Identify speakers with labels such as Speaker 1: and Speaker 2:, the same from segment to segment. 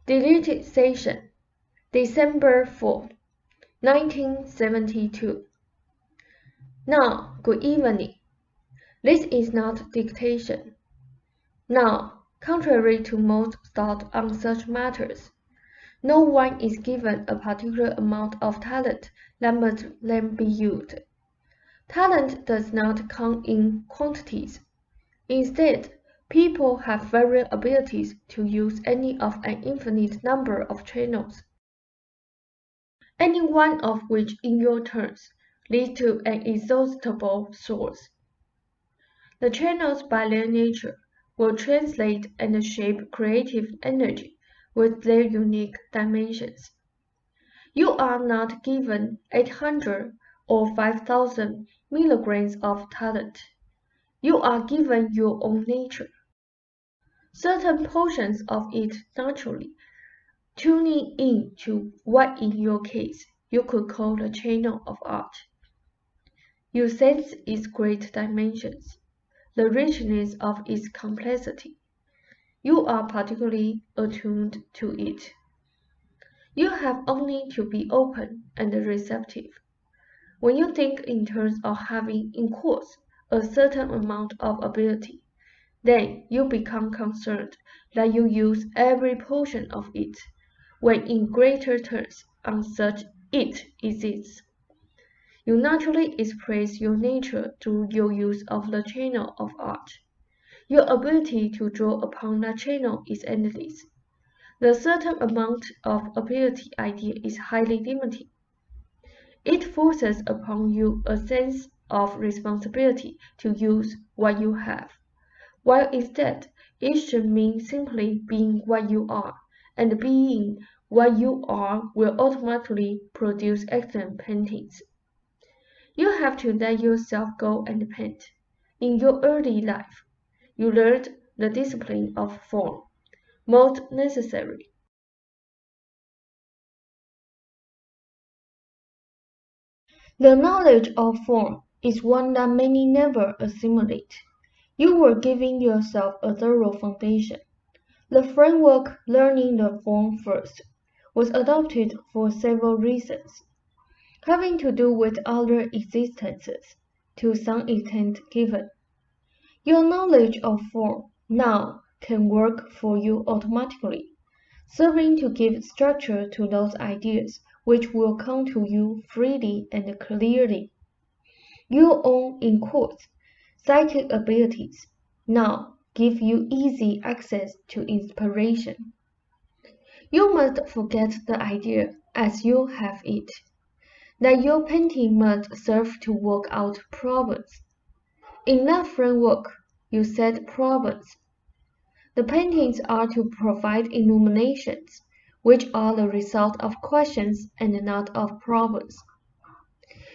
Speaker 1: Deleted session, December 4, 1972. Now, good evening. This is not dictation. Now, contrary to most thought on such matters, no one is given a particular amount of talent that must then be used. Talent does not come in quantities. Instead, people have varying abilities to use any of an infinite number of channels, any one of which in your turns leads to an inexhaustible source. The channels by their nature will translate and shape creative energy with their unique dimensions. You are not given 800 or 5,000 milligrams of talent. You are given your own nature. Certain portions of it naturally, tuning in to what in your case you could call the channel of art. You sense its great dimensions, the richness of its complexity. You are particularly attuned to it. You have only to be open and receptive. When you think in terms of having in course a certain amount of ability, then you become concerned that you use every portion of it, when in greater terms on such it exists. You naturally express your nature through your use of the channel of art. Your ability to draw upon that channel is endless. The certain amount of ability idea is highly limited. It forces upon you a sense of responsibility to use what you have, while instead it should mean simply being what you are, and being what you are will automatically produce excellent paintings. You have to let yourself go and paint. In your early life, you learned the discipline of form, most necessary. The knowledge of form is one that many never assimilate. You were giving yourself a thorough foundation. The framework learning the form first was adopted for several reasons, having to do with other existences, to some extent given. Your knowledge of form now can work for you automatically, serving to give structure to those ideas which will come to you freely and clearly. Your own in quotes, psychic abilities now give you easy access to inspiration. You must forget the idea as you have it, that your painting must serve to work out problems. In that framework, you set problems. The paintings are to provide illuminations, which are the result of questions and not of problems.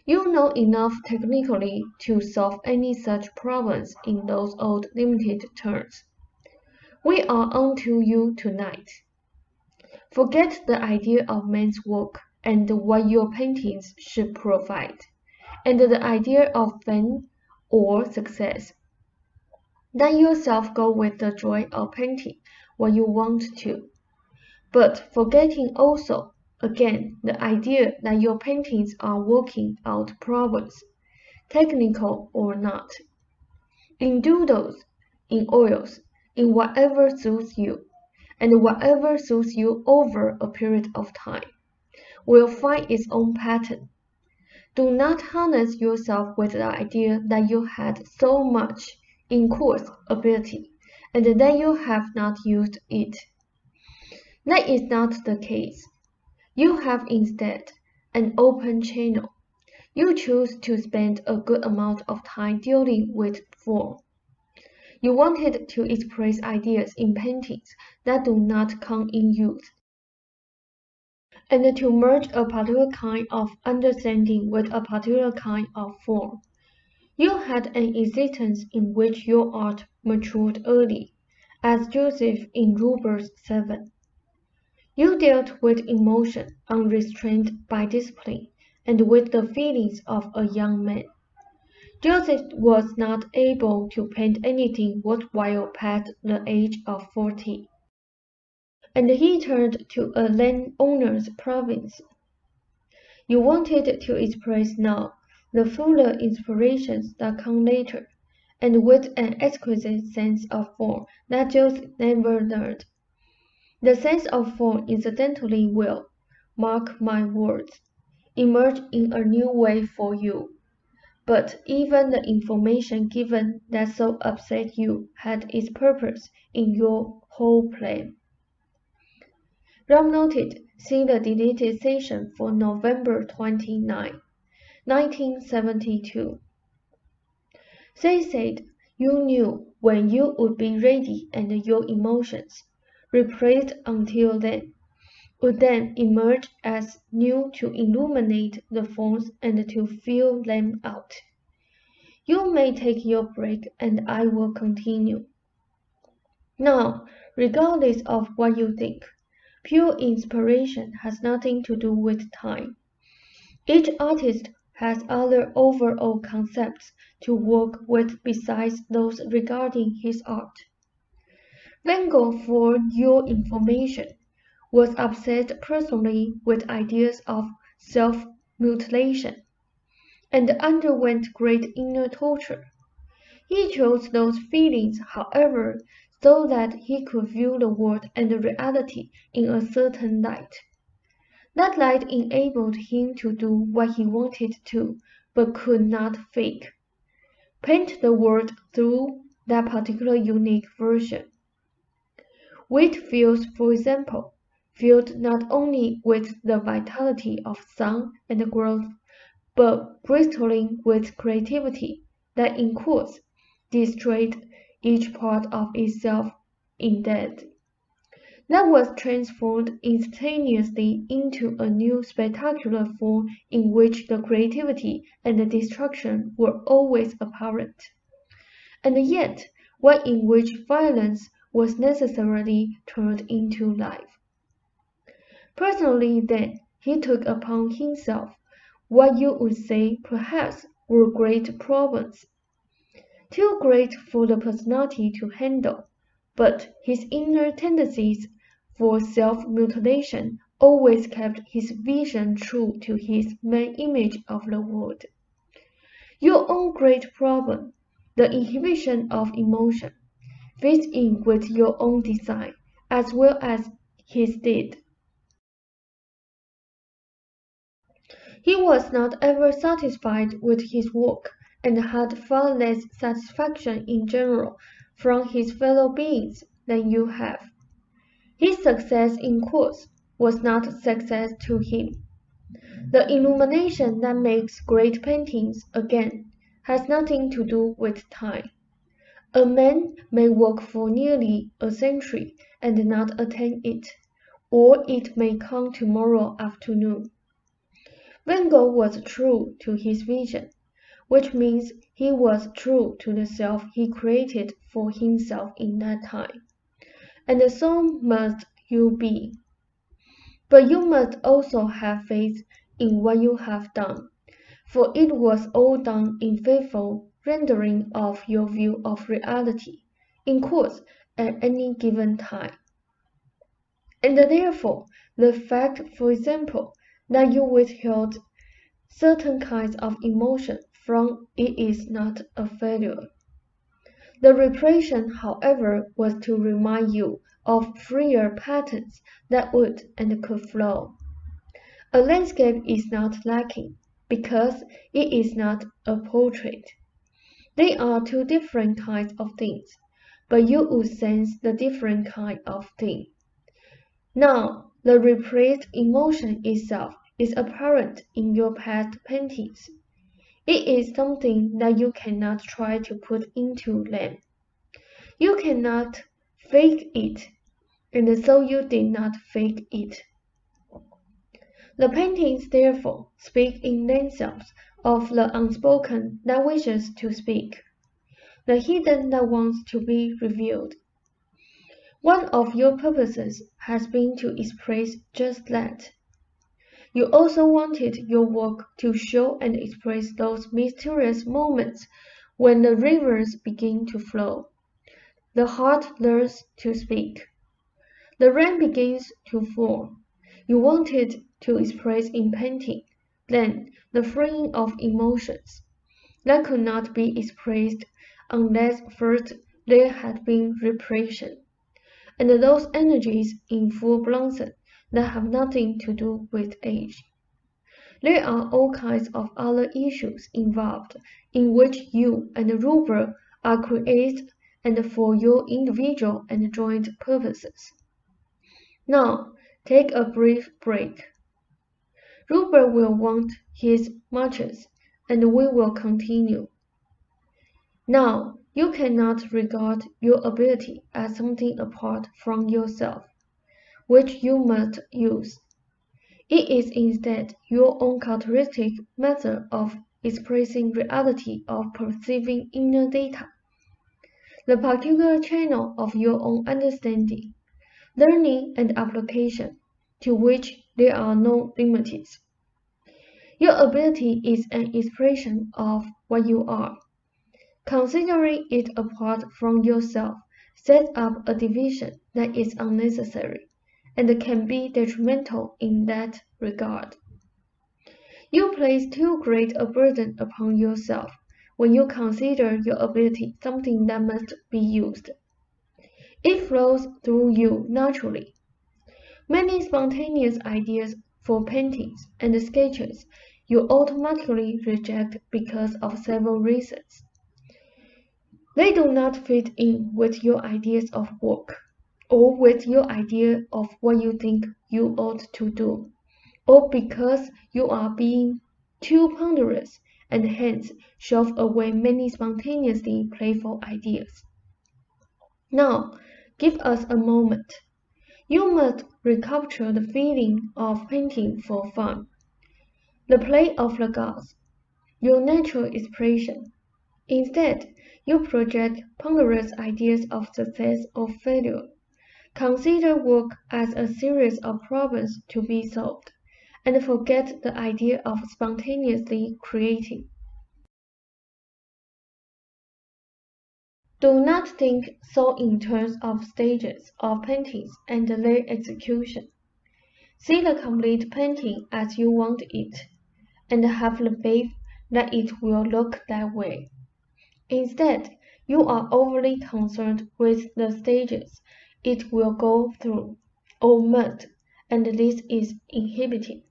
Speaker 1: You know enough technically to solve any such problems in those old limited terms. We are on to you tonight. Forget the idea of man's work and what your paintings should provide, and the idea of fame or success. Let yourself go with the joy of painting what you want to, but forgetting also, again, the idea that your paintings are working out problems, technical or not. In doodles, in oils, in whatever suits you, and whatever suits you over a period of time, will find its own pattern. Do not harness yourself with the idea that you had so much in course ability, and that you have not used it. That is not the case. You have instead an open channel. You choose to spend a good amount of time dealing with form. You wanted to express ideas in paintings that do not come in use, and to merge a particular kind of understanding with a particular kind of form. You had an existence in which your art matured early, as Joseph in Numbers 7. You dealt with emotion unrestrained by discipline, and with the feelings of a young man. Joseph was not able to paint anything worthwhile past the age of 40. and he turned to a landowner's province. You wanted to express now the fuller inspirations that come later, and with an exquisite sense of form that Joseph never learned. The sense of form incidentally will, mark my words, emerge in a new way for you. But even the information given that so upset you had its purpose in your whole plan. Ram noted, see the deleted session for November 29, 1972. Seth said, you knew when you would be ready and your emotions, repressed until then, would then emerge as new to illuminate the forms and to fill them out. You may take your break and I will continue. Now, regardless of what you think, pure inspiration has nothing to do with time. Each artist has other overall concepts to work with besides those regarding his art. Van Gogh, for your information, was upset personally with ideas of self-mutilation, and underwent great inner torture. He chose those feelings, however, so that he could view the world and the reality in a certain light. That light enabled him to do what he wanted to, but could not fake. Paint the world through that particular unique version. Wheat fields, for example, filled not only with the vitality of sun and growth, but bristling with creativity that in course destroyed each part of itself in death. That was transformed instantaneously into a new spectacular form in which the creativity and the destruction were always apparent, and yet one in which violence was necessarily turned into life. Personally, then, he took upon himself what you would say perhaps were great problems, too great for the personality to handle, but his inner tendencies for self-mutilation always kept his vision true to his main image of the world. Your own great problem, the inhibition of emotion, fits in with your own design as well as his did. He was not ever satisfied with his work, and had far less satisfaction in general from his fellow beings than you have. His success in course was not success to him. The illumination that makes great paintings, again, has nothing to do with time. A man may work for nearly a century and not attain it, or it may come tomorrow afternoon. Van Gogh was true to his vision, which means he was true to the self he created for himself in that time. And so must you be. But you must also have faith in what you have done, for it was all done in faithful rendering of your view of reality, in course at any given time. And therefore, the fact, for example, that you withheld certain kinds of emotion from it is not a failure. The repression, however, was to remind you of freer patterns that would and could flow. A landscape is not lacking, because it is not a portrait. They are two different kinds of things, but you would sense the different kind of thing. Now, the repressed emotion itself is apparent in your past paintings. It is something that you cannot try to put into them. You cannot fake it, and so you did not fake it. The paintings, therefore, speak in themselves of the unspoken that wishes to speak, the hidden that wants to be revealed. One of your purposes has been to express just that. You also wanted your work to show and express those mysterious moments when the rivers begin to flow. The heart learns to speak. The rain begins to fall. You want it to express in painting, then the freeing of emotions that could not be expressed unless first there had been repression, and those energies in full blossom that have nothing to do with age. There are all kinds of other issues involved in which you and the Ruber are created and for your individual and joint purposes. Now, take a brief break. Ruber will want his matches, and we will continue. Now, you cannot regard your ability as something apart from yourself, which you must use. It is instead your own characteristic method of expressing reality, of perceiving inner data, the particular channel of your own understanding, learning and application, to which there are no limits. Your ability is an expression of what you are. Considering it apart from yourself sets up a division that is unnecessary and can be detrimental in that regard. You place too great a burden upon yourself when you consider your ability something that must be used. It flows through you naturally. Many spontaneous ideas for paintings and sketches you automatically reject because of several reasons. They do not fit in with your ideas of work, or with your idea of what you think you ought to do, or because you are being too ponderous and hence shove away many spontaneously playful ideas. Now, give us a moment. You must recapture the feeling of painting for fun, the play of the gods, your natural expression. Instead, you project ponderous ideas of success or failure. Consider work as a series of problems to be solved, and forget the idea of spontaneously creating. Do not think so in terms of stages of paintings and their execution. See the complete painting as you want it, and have the faith that it will look that way. Instead, you are overly concerned with the stages it will go through, or must, and this is inhibiting.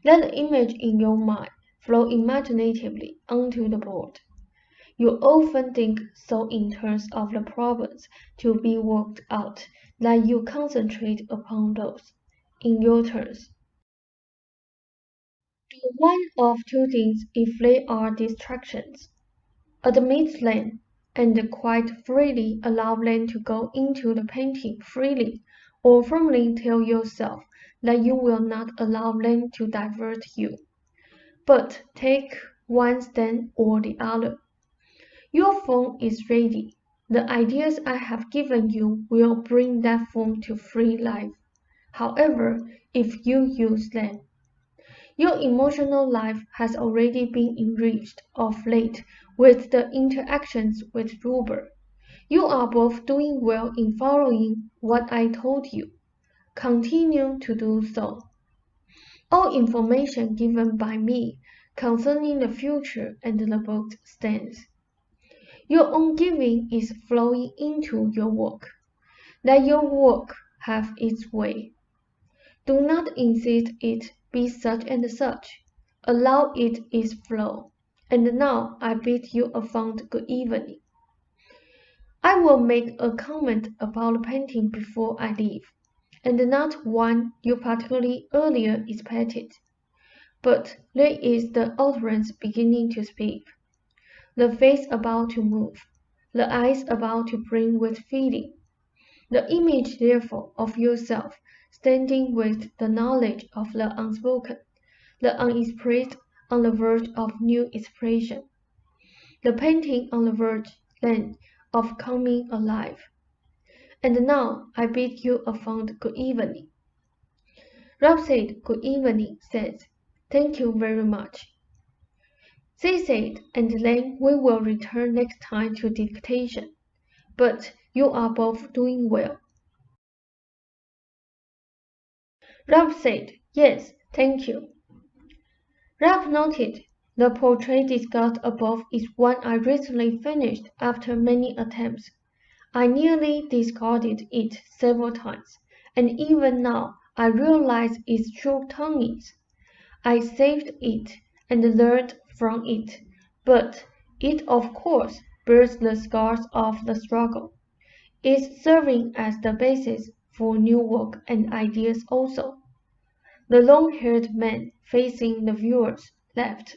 Speaker 1: Let the image in your mind flow imaginatively onto the board. You often think so in terms of the problems to be worked out that you concentrate upon those, in your turns. Do one of two things if they are distractions. Admit them, and quite freely allow them to go into the painting freely, or firmly tell yourself that you will not allow them to divert you, but take one stand or the other. Your phone is ready. The ideas I have given you will bring that phone to free life, however, if you use them. Your emotional life has already been enriched of late with the interactions with Ruber. You are both doing well in following what I told you. Continue to do so. All information given by me concerning the future and the book stands. Your own giving is flowing into your work. Let your work have its way. Do not insist it be such and such. Allow it its flow. And now I bid you a fond good evening. I will make a comment about the painting before I leave, and not one you particularly earlier expected. But there is the utterance beginning to speak, the face about to move, the eyes about to bring with feeling, the image therefore of yourself standing with the knowledge of the unspoken, the unexpressed on the verge of new expression, the painting on the verge, then, of coming alive. And now I bid you a fond good evening. Rob said good evening, Seth. Thank you very much. They said, and then we will return next time to dictation. But you are both doing well. Ralph said, "Yes, thank you." Ralph noted, "The portrait discussed above is one I recently finished after many attempts. I nearly discarded it several times, and even now I realize its shortcomings. I saved it and learned from it, but it of course bears the scars of the struggle. It's serving as the basis for new work and ideas also." The long-haired man facing the viewers laughed.